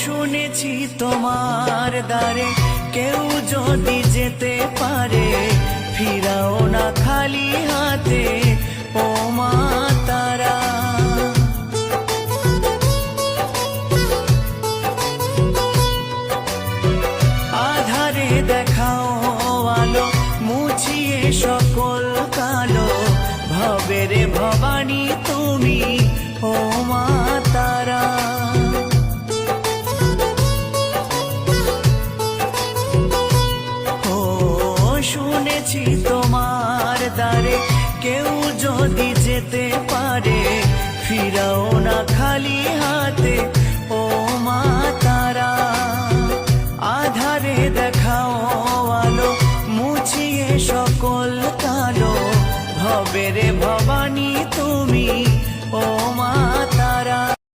শুনেছি তোমার দ্বারে কেউ যদি যেতে পারে, ফিরাও না খালি হাতে ও মা তারা। আধারে দেখাও আলো, মুছিয়ে সকল কালো, ভবের ভবানী তুমি ও মা তারা। ও শুনেছি তোমার দ্বারে কেউ যদি যেতে পারে, ফিরাও